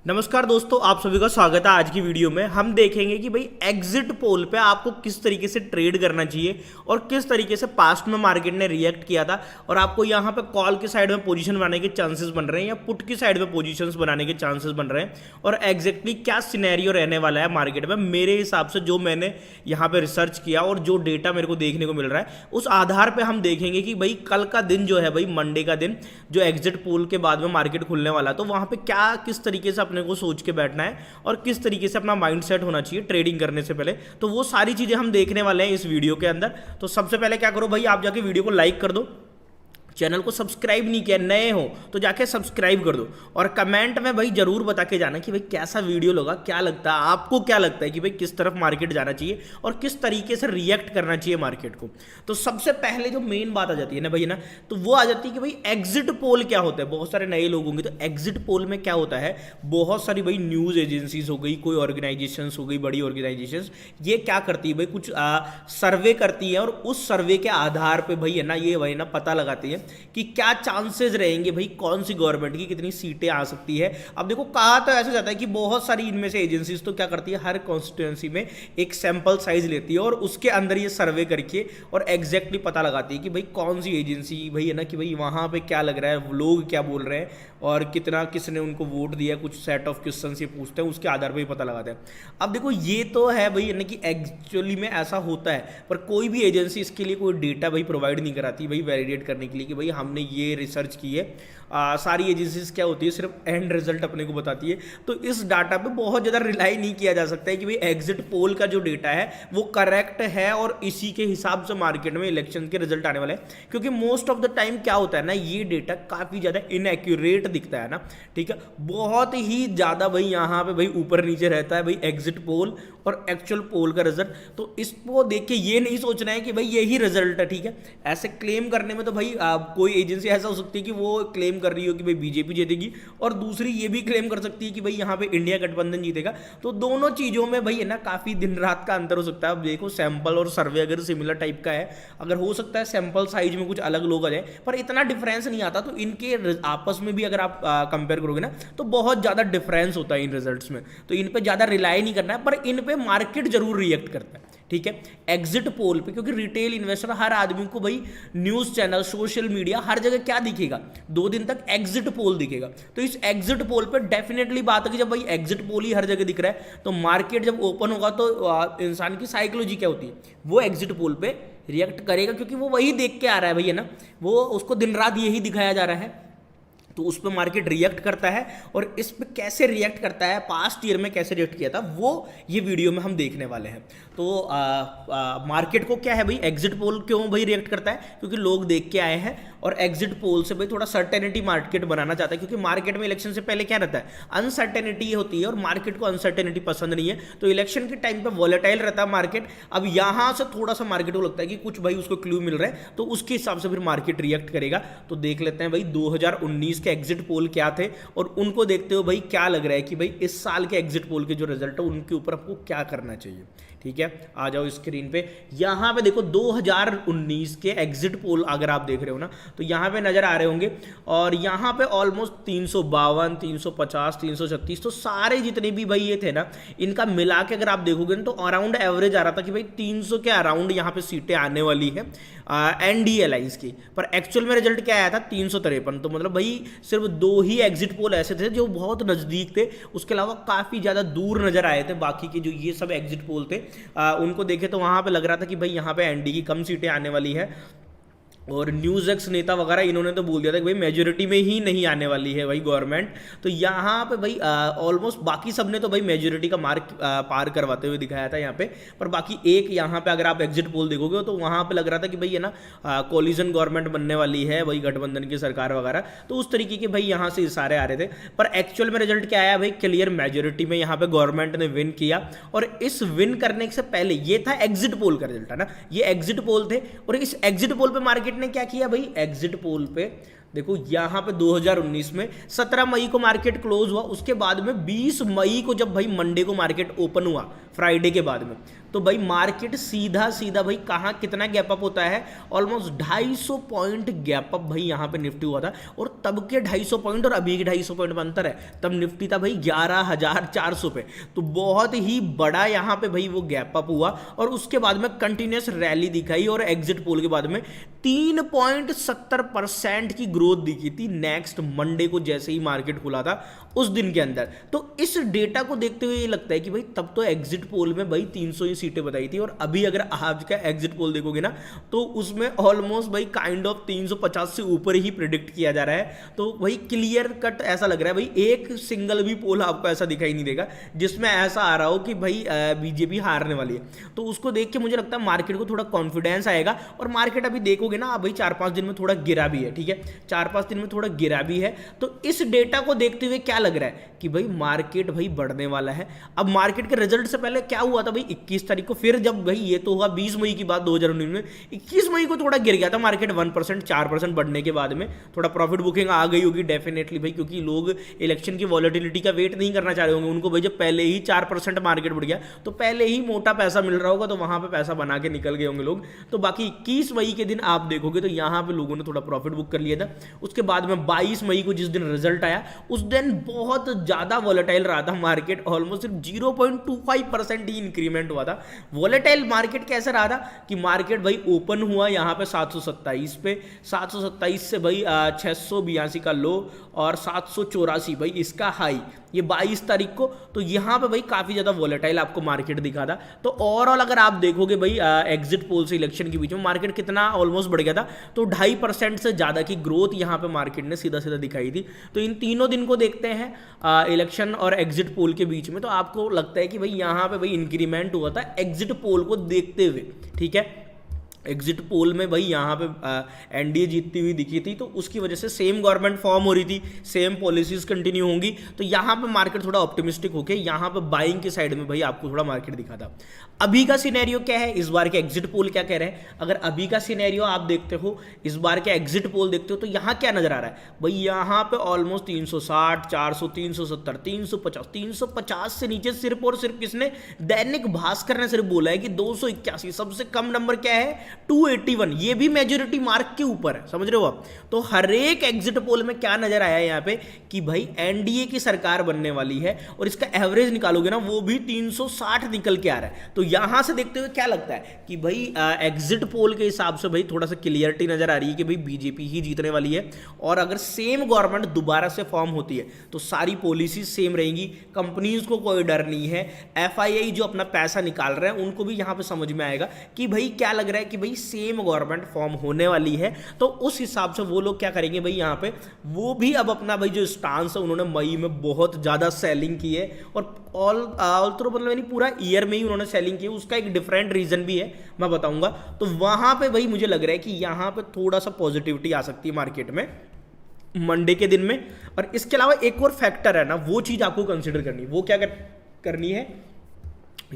नमस्कार दोस्तों, आप सभी का स्वागत है। आज की वीडियो में हम देखेंगे कि भाई एग्जिट पोल पे आपको किस तरीके से ट्रेड करना चाहिए और किस तरीके से पास्ट में मार्केट ने रिएक्ट किया था और आपको यहाँ पे कॉल की साइड में पोजीशन बनाने के चांसेस बन रहे हैं या पुट की साइड में पोजीशंस बनाने के चांसेस बन रहे हैं और एग्जैक्टली क्या सिनेरियो रहने वाला है मार्केट में। मेरे हिसाब से जो मैंने यहाँ पे रिसर्च किया और जो डेटा मेरे को देखने को मिल रहा है उस आधार पर हम देखेंगे कि भाई कल का दिन जो है, भाई मंडे का दिन जो एग्जिट पोल के बाद में मार्केट खुलने वाला है, तो वहाँ पे क्या किस तरीके से अपने को सोच के बैठना है और किस तरीके से अपना माइंड सेट होना चाहिए ट्रेडिंग करने से पहले। तो वो सारी चीजें हम देखने वाले हैं इस वीडियो के अंदर। तो सबसे पहले क्या करो भाई, आप जाके वीडियो को लाइक कर दो, चैनल को सब्सक्राइब नहीं किया, नए हो तो जाके सब्सक्राइब कर दो और कमेंट में भाई जरूर बता के जाना कि भाई कैसा वीडियो लगा, क्या लगता है आपको, क्या लगता है कि भाई किस तरफ मार्केट जाना चाहिए और किस तरीके से रिएक्ट करना चाहिए मार्केट को। तो सबसे पहले जो मेन बात आ जाती है ना भैया ना, तो वो आ जाती है कि भाई एग्जिट पोल क्या होता है। बहुत सारे नए लोग होंगे तो एग्जिट पोल में क्या होता है, बहुत सारी भाई न्यूज एजेंसीज हो गई, कोई ऑर्गेनाइजेशन हो गई, बड़ी ऑर्गेनाइजेशन, ये क्या करती है भाई, कुछ सर्वे करती है और उस सर्वे के आधार पर भाई है ना, ये भाई ना पता लगाती है कि क्या चांसेस रहेंगे भाई, कौन सी गवर्नमेंट की कितनी सीटें आ सकती है। अब देखो कहा तो ऐसा जाता है कि बहुत सारी इनमें से एजेंसीज तो क्या करती है, हर कॉन्स्टिट्यूएंसी में एक सैंपल साइज लेती है और उसके अंदर ये सर्वे करके और एग्जैक्टली पता लगाती है कि भाई कौन सी एजेंसी भाई है ना, कि भाई वहां पे क्या लग रहा है, लोग क्या बोल रहे हैं और कितना किसने उनको वोट दिया, कुछ सेट ऑफ क्वेश्चन ये पूछते हैं, उसके आधार पर ही पता लगाते हैं। अब देखो ये तो है भाई है ना कि एक्चुअली में ऐसा होता है, पर कोई भी एजेंसी इसके लिए कोई डेटा भाई प्रोवाइड नहीं कराती भाई वैलिडेट करने के लिए कि भाई हमने ये रिसर्च की है। सारी एजेंसीज क्या होती है, सिर्फ एंड रिजल्ट अपने को बताती है। तो इस डाटा पे बहुत ज़्यादा रिलाई नहीं किया जा सकता है कि भाई एग्जिट पोल का जो डेटा है वो करेक्ट है और इसी के हिसाब से मार्केट में इलेक्शन के रिजल्ट आने वाले हैं। क्योंकि मोस्ट ऑफ द टाइम क्या होता है ना, ये डेटा काफ़ी ज़्यादा इनएक्यूरेट दिखता है ना, ठीक है, बहुत ही ज़्यादा भाई यहाँ पे भाई ऊपर नीचे रहता है भाई एग्जिट पोल और एक्चुअल पोल का रिजल्ट। तो इसको देख के ये नहीं सोचना है कि भाई यही रिजल्ट है, ठीक है। ऐसे क्लेम करने में तो भाई कोई एजेंसी ऐसा हो सकती है कि वो क्लेम कर रही हो कि भाई बीजेपी जीतेगी और दूसरी ये भी क्लेम कर सकती है कि भाई यहाँ पे इंडिया गठबंधन जीतेगा। तो दोनों चीज़ों में भाई है ना काफ़ी दिन रात का अंतर हो सकता है। अब देखो सैंपल और सर्वे अगर सिमिलर टाइप का है, अगर हो सकता है सैंपल साइज में कुछ अलग लोग आ जाए पर इतना डिफरेंस नहीं आता। तो इनके आपस में भी अगर आप कंपेयर करोगे ना तो बहुत ज़्यादा डिफरेंस होता है इन रिजल्ट्स में। तो इन पर ज़्यादा रिलाई नहीं करना है, पर इन पे मार्केट जरूर रिएक्ट करता है, ठीक है, एग्जिट पोल पे। क्योंकि रिटेल इन्वेस्टर हर आदमी को भाई न्यूज़ चैनल, सोशल मीडिया, हर जगह क्या दिखेगा, 2 दिन तक एग्जिट पोल दिखेगा। तो इस एग्जिट पोल पे डेफिनेटली बात है कि जब भाई एग्जिट पोल ही हर जगह दिख रहा है तो मार्केट जब ओपन होगा तो इंसान की साइकोलॉजी क्या होती है, वो एग्जिट पोल पे रिएक्ट करेगा क्योंकि वो वही देख के आ रहा है भाई है ना, वो उसको दिन रात यही दिखाया जा रहा है। तो उस पर मार्केट रिएक्ट करता है और इस पे कैसे रिएक्ट करता है, पास्ट ईयर में कैसे रिएक्ट किया था, वो ये वीडियो में हम देखने वाले हैं। तो मार्केट को क्या है भाई, एग्जिट पोल क्यों भाई रिएक्ट करता है, क्योंकि लोग देख के आए हैं और एग्जिट पोल से भाई थोड़ा सर्टेनिटी मार्केट बनाना चाहता है। क्योंकि मार्केट में इलेक्शन से पहले क्या रहता है, अनसर्टेनिटी होती है और मार्केट को अनसर्टेनिटी पसंद नहीं है। तो इलेक्शन के टाइम पे वॉलेटाइल रहता है मार्केट। अब यहाँ से थोड़ा सा मार्केट को लगता है कि कुछ भाई उसको क्लू मिल रहा है, तो उसके हिसाब से फिर मार्केट रिएक्ट करेगा। तो देख लेते हैं भाई 2019 के एग्जिट पोल क्या थे और उनको देखते हो भाई क्या लग रहा है कि भाई इस साल के एग्जिट पोल के जो रिजल्ट है उनके ऊपर आपको क्या करना चाहिए, ठीक है। आ जाओ स्क्रीन पे, यहाँ पे देखो 2019 के एग्जिट पोल अगर आप देख रहे हो ना तो यहाँ पे नजर आ रहे होंगे और यहाँ पे ऑलमोस्ट 352, 350, 336, तो सारे जितने भी भाई ये थे ना इनका मिला के अगर आप देखोगे ना तो अराउंड एवरेज आ रहा था कि भाई 300 के अराउंड यहाँ पे सीटें आने वाली है एनडीए अलायंस की। पर एक्चुअल में रिजल्ट क्या आया था, 353। तो मतलब भाई सिर्फ 2 ही एग्जिट पोल ऐसे थे जो बहुत नजदीक थे, उसके अलावा काफी ज्यादा दूर नजर आए थे। बाकी के जो ये सब एग्जिट पोल थे उनको देखे तो वहां पे लग रहा था कि भाई यहाँ पे एनडी की कम सीटें आने वाली है और न्यूज एक्स नेता वगैरह इन्होंने तो बोल दिया था कि भाई मेजोरिटी में ही नहीं आने वाली है भाई गवर्नमेंट। तो यहाँ पे भाई ऑलमोस्ट बाकी सब ने तो भाई मेजोरिटी का मार्क पार करवाते हुए दिखाया था यहाँ पे। पर बाकी एक यहाँ पे अगर आप एग्जिट पोल देखोगे तो वहाँ पे लग रहा था कि भाई है ना कोलिजन गवर्नमेंट बनने वाली है भाई, गठबंधन की सरकार वगैरह। तो उस तरीके के भाई यहाँ से इशारे आ रहे थे। पर एक्चुअल में रिजल्ट क्या आया भाई, क्लियर मेजोरिटी में यहाँ पे गवर्नमेंट ने विन किया। और इस विन करने से पहले ये था एग्जिट पोल का रिजल्ट है ना, ये एग्जिट पोल थे और इस एग्जिट पोल पे मार्केट ने क्या किया भाई, एग्जिट पोल पे देखो यहां पे 2019 में 17 मई को मार्केट क्लोज हुआ, उसके बाद में 20 मई को जब भाई मंडे को मार्केट ओपन हुआ, फ्राइडे के बाद में, तो भाई मार्केट सीधा सीधा भाई कहाँ कितना गैप अप होता है, ऑलमोस्ट 250 पॉइंट गैप अप भाई यहाँ पे निफ्टी हुआ था। और तब के 250 पॉइंट और अभी के 250 पॉइंट में अंतर है, तब निफ्टी था भाई 11,400 पे। तो बहुत ही बड़ा यहाँ पे भाई वो गैप अप हुआ और उसके बाद में कंटिन्यूस रैली दिखाई और एग्जिट पोल के बाद में 3.70% की ग्रोथ दिखी थी नेक्स्ट मंडे को जैसे ही मार्केट खुला था उस दिन के अंदर। तो इस डेटा को देखते हुए ये लगता है कि भाई तब तो एग्जिट पोल में भाई 300 ही सीटें बताई थी, और अभी अगर आज का एग्जिट पोल देखोगे ना तो उसमें ऑलमोस्ट भाई काइंड ऑफ 350 से ऊपर ही प्रिडिक्ट किया जा रहा है। तो भाई क्लियर कट ऐसा लग रहा है भाई, एक सिंगल भी पोल आपको ऐसा दिखाई नहीं देगा जिसमें ऐसा आ रहा हो कि भाई बीजेपी हारने वाली है। तो उसको देख के मुझे लगता है मार्केट को थोड़ा कॉन्फिडेंस आएगा। और मार्केट अभी देखोगे ना भाई 4-5 दिन में थोड़ा गिरा भी है, ठीक है, 4-5 दिन में थोड़ा गिरा भी है। तो इस डेटा को देखते हुए क्या लग रहा है कि भाई मार्केट भाई बढ़ने वाला है। अब मार्केट के रिजल्ट से पहले क्या हुआ था भाई 21 तारीख को, फिर जब भाई ये तो हुआ 20 मई की बात 2019 में, 21 मई को थोड़ा गिर गया था मार्केट 1%, 4% बढ़ने के बाद में थोड़ा प्रॉफिट बुकिंग आ गई होगी डेफिनेटली भाई, क्योंकि लोग इलेक्शन की वॉलेटिलिटी का वेट नहीं करना चाह रहे होंगे। उनको भाई जब पहले ही 4% मार्केट बढ़ गया तो पहले ही मोटा पैसा मिल रहा होगा, तो वहां पे पैसा बना के निकल गए होंगे लोग। तो बाकी 21 मई के दिन आप देखोगे तो यहां पे लोगों ने थोड़ा प्रॉफिट बुक कर लिया था। उसके बाद में 22 मई को जिस दिन रिजल्ट आया उस दिन बहुत ज्यादा वॉलेटाइल रहा था मार्केट, ऑलमोस्ट सिर्फ 0.25% ही इंक्रीमेंट हुआ था। वॉलेटाइल मार्केट कैसे रहा था कि मार्केट भाई ओपन हुआ यहाँ पे 727 पे, 727 से भाई 682 का लो और 784 भाई इसका हाई, ये 22 तारीख को। तो यहाँ पे भाई काफी ज्यादा वॉलेटाइल आपको मार्केट दिखा था। तो ओवरऑल अगर आप देखोगे भाई एग्जिट पोल से इलेक्शन के बीच में मार्केट कितना ऑलमोस्ट बढ़ गया था, तो 2.5% से ज्यादा की ग्रोथ यहाँ पे मार्केट ने सीधा सीधा दिखाई थी। तो इन तीनों दिन को देखते हैं इलेक्शन और एग्जिट पोल के बीच में, तो आपको लगता है कि भाई यहाँ पे भाई इंक्रीमेंट हुआ था एग्जिट पोल को देखते हुए, ठीक है। एग्जिट पोल में भाई यहाँ पे एनडीए जीतती हुई दिखी थी, तो उसकी वजह से सेम गवर्नमेंट फॉर्म हो रही थी, सेम पॉलिसीज कंटिन्यू होंगी, तो यहाँ पे मार्केट थोड़ा ऑप्टिमिस्टिक होके यहाँ पे बाइंग की साइड में भाई आपको थोड़ा मार्केट दिखा था। अभी का सिनेरियो क्या है, इस बार के एग्जिट पोल क्या कह रहे हैं, अगर अभी का सिनेरियो आप देखते हो, इस बार के एग्जिट पोल देखते हो, तो यहाँ क्या नजर आ रहा है भाई, यहाँ पे ऑलमोस्ट 360, 400, 370, 350, 350 से नीचे सिर्फ और सिर्फ किसने, दैनिक भास्कर ने सिर्फ बोला है कि 281, सबसे कम नंबर क्या है 281, ये भी मेजोरिटी मार्क के ऊपर है, समझ रहे हो आप। तो हर एक एग्जिट पोल में क्या नजर आया है यहाँ पे कि भाई एनडीए की सरकार बनने वाली है, और इसका एवरेज निकालोगे ना वो भी 360 निकल के आ रहा है। तो यहां से देखते हुए क्या लगता है कि भाई एग्जिट पोल के हिसाब से भाई थोड़ा सा क्लियरिटी नजर आ रही है कि भाई बीजेपी ही जीतने वाली है। और अगर सेम गवर्नमेंट दोबारा से फॉर्म होती है तो सारी पॉलिसी सेम रहेंगी, कंपनीज को कोई डर नहीं है, एफआईआई जो अपना पैसा निकाल रहे हैं उनको भी यहां पे समझ में आएगा कि भाई क्या लग रहा है कि भाई सेम गवर्नमेंट फॉर्म होने वाली है। तो उस हिसाब से वो लोग क्या करेंगे भाई, यहाँ पे वो भी अब अपना भाई जो स्टांस है, उन्होंने मई में बहुत ज्यादा सेलिंग की है, और ऑल थ्रू मतलब यानी पूरा ईयर में ही उन्होंने सेलिंग की है। उसका एक डिफरेंट रीजन भी है, मैं बताऊंगा। तो वहां पे भाई मुझे लग रहा है कि यहाँ पे थोड़ा सा पॉजिटिविटी आ सकती है मार्केट में मंडे के दिन में। और इसके अलावा एक और फैक्टर है ना, वो चीज आपको कंसिडर करनी, वो क्या करनी है,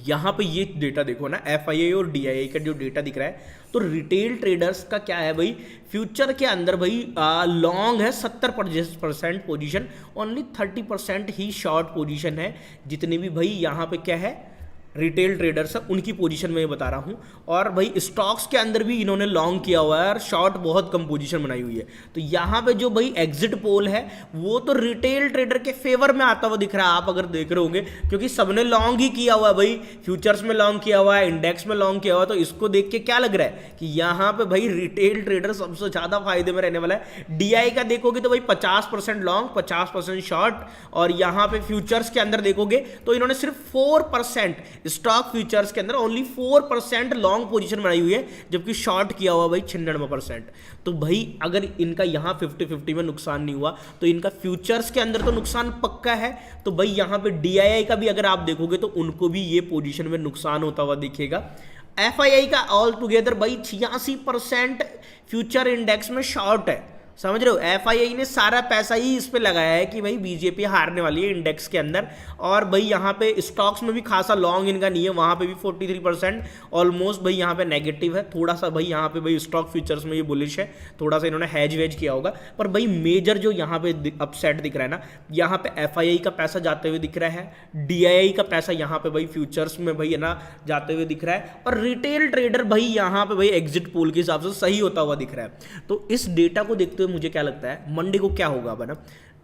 यहां पे ये डेटा देखो ना, एफआईआई और डीआईआई का जो डेटा दिख रहा है, तो रिटेल ट्रेडर्स का क्या है भाई, फ्यूचर के अंदर भाई लॉन्ग है 70% पोजीशन, ओनली 30% ही शॉर्ट पोजीशन है। जितने भी भाई यहाँ पे क्या है रिटेल ट्रेडर्स है उनकी पोजीशन में बता रहा हूं। और भाई स्टॉक्स के अंदर भी इन्होंने लॉन्ग किया हुआ है और शॉर्ट बहुत कम पोजीशन बनाई हुई है। तो यहां पे जो भाई एग्जिट पोल है वो तो रिटेल ट्रेडर के फेवर में आता हुआ दिख रहा है, आप अगर देख रहे होंगे, क्योंकि सबने लॉन्ग ही किया हुआ है भाई, फ्यूचर्स में लॉन्ग किया हुआ है, इंडेक्स में लॉन्ग किया हुआ है। तो इसको देख के क्या लग रहा है कि यहाँ पे भाई रिटेल ट्रेडर सबसे ज्यादा फायदे में रहने वाला है। डीआई का देखोगे तो भाई 50% लॉन्ग, 50% शॉर्ट, और यहाँ पे फ्यूचर्स के अंदर देखोगे तो इन्होंने सिर्फ 4%, स्टॉक फ्यूचर्स के अंदर ओनली 4% लॉन्ग पोजीशन बनाई हुई है, जबकि शॉर्ट किया हुआ भाई 96%। तो भाई अगर इनका यहां 50-50 में नुकसान नहीं हुआ तो इनका फ्यूचर्स के अंदर तो नुकसान पक्का है। तो भाई यहां पे डीआईआई का भी अगर आप देखोगे तो उनको भी ये पोजीशन में नुकसान होता हुआ दिखेगा। एफआईआई का ऑल टुगेदर भाई 86% फ्यूचर इंडेक्स में शॉर्ट है, समझ रहे हो, एफआईआई ने सारा पैसा ही इस पे लगाया है कि भाई बीजेपी हारने वाली है इंडेक्स के अंदर। और भाई यहाँ पे स्टॉक्स में भी खासा लॉन्ग इनका नहीं है, वहाँ पे भी 43% ऑलमोस्ट भाई यहाँ पे नेगेटिव है। थोड़ा सा भाई यहाँ पे भाई स्टॉक फ्यूचर्स में ये बुलिश है, थोड़ा सा इन्होंने हैज वेज किया होगा। पर भाई मेजर जो यहाँ पे अपसेट दिख रहा है ना, यहाँ पे एफआईआई का पैसा जाते हुए दिख रहा है, डीआईआई का पैसा यहाँ पे भाई फ्यूचर्स में भाई है ना जाते हुए दिख रहा है, और रिटेल ट्रेडर भाई यहाँ पे भाई एग्जिट पोल के हिसाब से सही होता हुआ दिख रहा है। तो इस डेटा को देखते हुए मुझे क्या लगता है मंडे को क्या होगा बना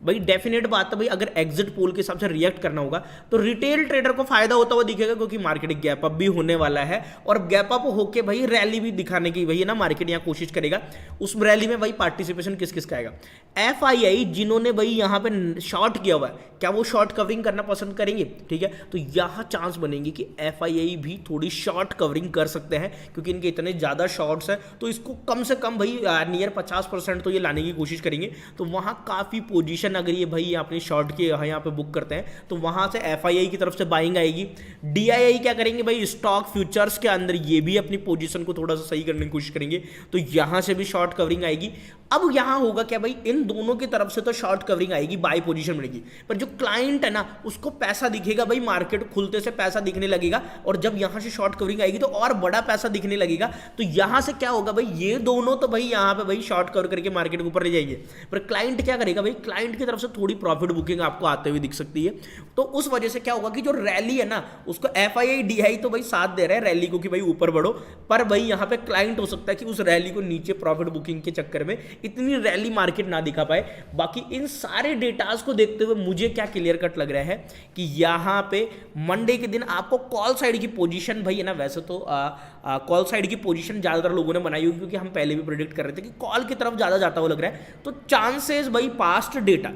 भाई, डेफिनेट बात है भाई, अगर एग्जिट पोल के हिसाब से रिएक्ट करना होगा तो रिटेल ट्रेडर को फायदा होता हुआ दिखेगा, क्योंकि मार्केट गैप अप भी होने वाला है, और गैप अप होके भाई रैली भी दिखाने की भाई ना मार्केट यहाँ कोशिश करेगा। उस रैली में भाई पार्टिसिपेशन किस किस का आएगा, एफआईआई जिन्होंने भाई यहाँ पे शॉर्ट किया हुआ है, क्या वो शॉर्ट कवरिंग करना पसंद करेंगे? ठीक है, तो यहाँ चांस बनेगी कि एफआईआई भी थोड़ी शॉर्ट कवरिंग कर सकते हैं, क्योंकि इनके इतने ज़्यादा शॉर्ट्स हैं, तो इसको कम से कम भाई नियर 50% तो ये लाने की कोशिश करेंगे। तो वहाँ काफ़ी पोजीशन अगर ये भाई अपने शॉर्ट के यहाँ पे बुक करते हैं तो वहाँ से एफआईआई की तरफ से बाइंग आएगी। डीआईआई क्या करेंगे भाई, स्टॉक फ्यूचर्स के अंदर ये भी अपनी पोजीशन को थोड़ा सा सही करने की कोशिश करेंगे, तो यहाँ से भी शॉर्ट कवरिंग आएगी। अब यहाँ होगा क्या भाई, इन दोनों की तरफ से तो शॉर्ट कवरिंग आएगी, बाय पोजीशन मिलेगी, पर जो क्लाइंट है ना उसको पैसा दिखेगा भाई, मार्केट खुलते से पैसा दिखने लगेगा, और जब यहाँ से शॉर्ट कवरिंग आएगी तो और बड़ा पैसा दिखने लगेगा। तो यहाँ से क्या होगा भाई, ये दोनों तो भाई यहाँ पे भाई शॉर्ट कवर करके मार्केट के ऊपर ले जाएंगे, पर क्लाइंट क्या करेगा भाई, क्लाइंट की तरफ से थोड़ी प्रॉफिट बुकिंग आपको आते हुए दिख सकती है। तो उस वजह से क्या होगा कि जो रैली है ना उसको एफआईआई डीआई तो भाई साथ दे रहे हैं रैली को कि भाई ऊपर बढ़ो, पर भाई यहाँ पे क्लाइंट हो सकता है कि उस रैली को नीचे प्रॉफिट बुकिंग के चक्कर में इतनी रैली मार्केट ना दिखा पाए। बाकी इन सारे डेटाज को देखते हुए मुझे क्या क्लियर कट लग रहा है कि यहाँ पे मंडे के दिन आपको कॉल साइड की पोजीशन भाई है ना, वैसे तो कॉल साइड की पोजीशन ज्यादातर लोगों ने बनाई होगी, क्योंकि हम पहले भी प्रेडिक्ट कर रहे थे कि कॉल की तरफ ज्यादा जाता हुआ लग रहा है। तो चांसेस भाई पास्ट डेटा,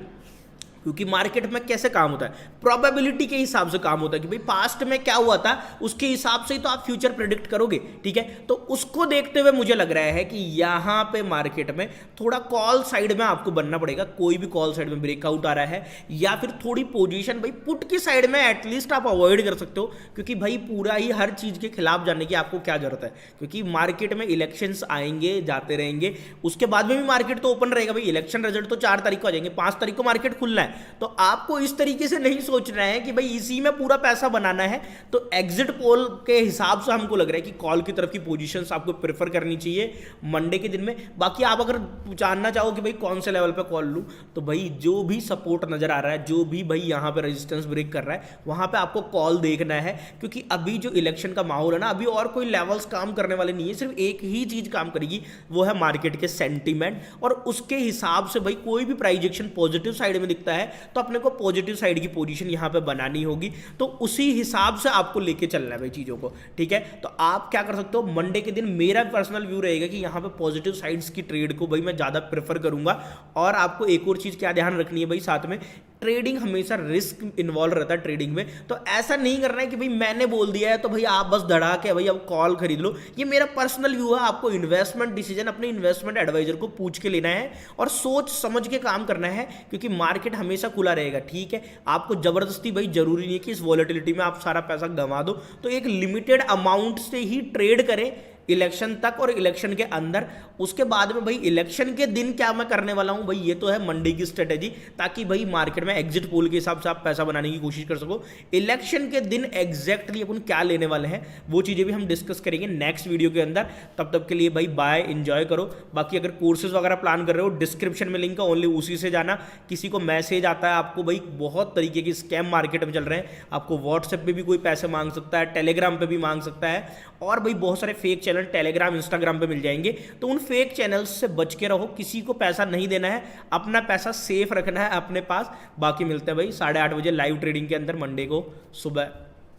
क्योंकि मार्केट में कैसे काम होता है, प्रोबेबिलिटी के हिसाब से काम होता है कि भाई पास्ट में क्या हुआ था उसके हिसाब से ही तो आप फ्यूचर प्रेडिक्ट करोगे। ठीक है, तो उसको देखते हुए मुझे लग रहा है कि यहाँ पे मार्केट में थोड़ा कॉल साइड में आपको बनना पड़ेगा। कोई भी कॉल साइड में ब्रेकआउट आ रहा है या फिर थोड़ी पोजीशन भाई पुट की साइड में एटलीस्ट आप अवॉइड कर सकते हो, क्योंकि भाई पूरा ही हर चीज के खिलाफ जाने की आपको क्या जरूरत है, क्योंकि मार्केट में इलेक्शंस आएंगे जाते रहेंगे, उसके बाद में भी मार्केट तो ओपन रहेगा भाई। इलेक्शन रिजल्ट तो 4 तारीख को आ जाएंगे, 5 तारीख को मार्केट खुलना है। तो आपको इस तरीके से नहीं सोचना है कि भाई इसी में पूरा पैसा बनाना है। तो एग्जिट पोल के हिसाब से हमको लग रहा है कि कॉल की तरफ की पोजीशंस आपको प्रेफर करनी चाहिए मंडे के दिन में। बाकी आप अगर जानना चाहो कि भाई कौन से लेवल पे कॉल लूं, तो भाई जो भी सपोर्ट नजर आ रहा है, जो भी भाई यहां पे रेजिस्टेंस ब्रेक कर रहा है, वहां पे आपको कॉल देखना है, क्योंकि अभी जो इलेक्शन का माहौल है ना, अभी और कोई लेवल्स काम करने वाले नहीं है, सिर्फ एक ही चीज काम करेगी, वो है मार्केट के सेंटीमेंट। और उसके हिसाब से भाई कोई भी प्राइजेक्शन पॉजिटिव साइड में दिखता है तो अपने को पॉजिटिव साइड की पोजीशन यहां पे बनानी होगी। तो उसी हिसाब से आपको लेके चलना है भाई चीजों को। ठीक है, तो आप क्या कर सकते हो, मंडे के दिन मेरा पर्सनल व्यू रहेगा कि यहां पे पॉजिटिव साइड्स की ट्रेड को भाई मैं ज्यादा प्रेफर करूंगा। और आपको एक और चीज क्या ध्यान रखनी है भाई, साथ में ट्रेडिंग हमेशा रिस्क इन्वॉल्व रहता है ट्रेडिंग में। तो ऐसा नहीं करना है कि भाई मैंने बोल दिया है तो भाई आप बस धड़ा के भाई अब कॉल खरीद लो। ये मेरा पर्सनल व्यू है, आपको इन्वेस्टमेंट डिसीजन अपने इन्वेस्टमेंट एडवाइजर को पूछ के लेना है और सोच समझ के काम करना है, क्योंकि मार्केट हमेशा खुला रहेगा। ठीक है, आपको जबरदस्ती भाई जरूरी नहीं है कि इस वॉलेटिलिटी में आप सारा पैसा गंवा दो, तो एक लिमिटेड अमाउंट से ही ट्रेड करें इलेक्शन तक और इलेक्शन के अंदर। उसके बाद में भाई इलेक्शन के दिन क्या मैं करने वाला हूं भाई, ये तो है मंडे की स्ट्रेटेजी, ताकि भाई मार्केट में एग्जिट पोल के हिसाब से आप पैसा बनाने की कोशिश कर सको। इलेक्शन के दिन एग्जैक्टली अपन क्या लेने वाले हैं वो चीजें भी हम डिस्कस करेंगे नेक्स्ट वीडियो के अंदर। तब तक के लिए भाई बाय, एंजॉय करो। बाकी अगर कोर्सेज वगैरह प्लान कर रहे हो, डिस्क्रिप्शन में लिंक है, ओनली उसी से जाना। किसी को मैसेज आता है आपको भाई, बहुत तरीके की स्कैम मार्केट में चल रहे हैं, आपको व्हाट्सएप पे भी कोई पैसे मांग सकता है, टेलीग्राम पे भी मांग सकता है, और भाई बहुत सारे फेक चैनल टेलीग्राम इंस्टाग्राम पे मिल जाएंगे। तो उन फेक चैनल्स से बच के रहो, किसी को पैसा नहीं देना है, अपना पैसा सेफ रखना है अपने पास। बाकी मिलते हैं भाई 8:30 बजे लाइव ट्रेडिंग के अंदर मंडे को सुबह।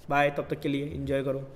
बाय, तब तक के लिए एंजॉय करो।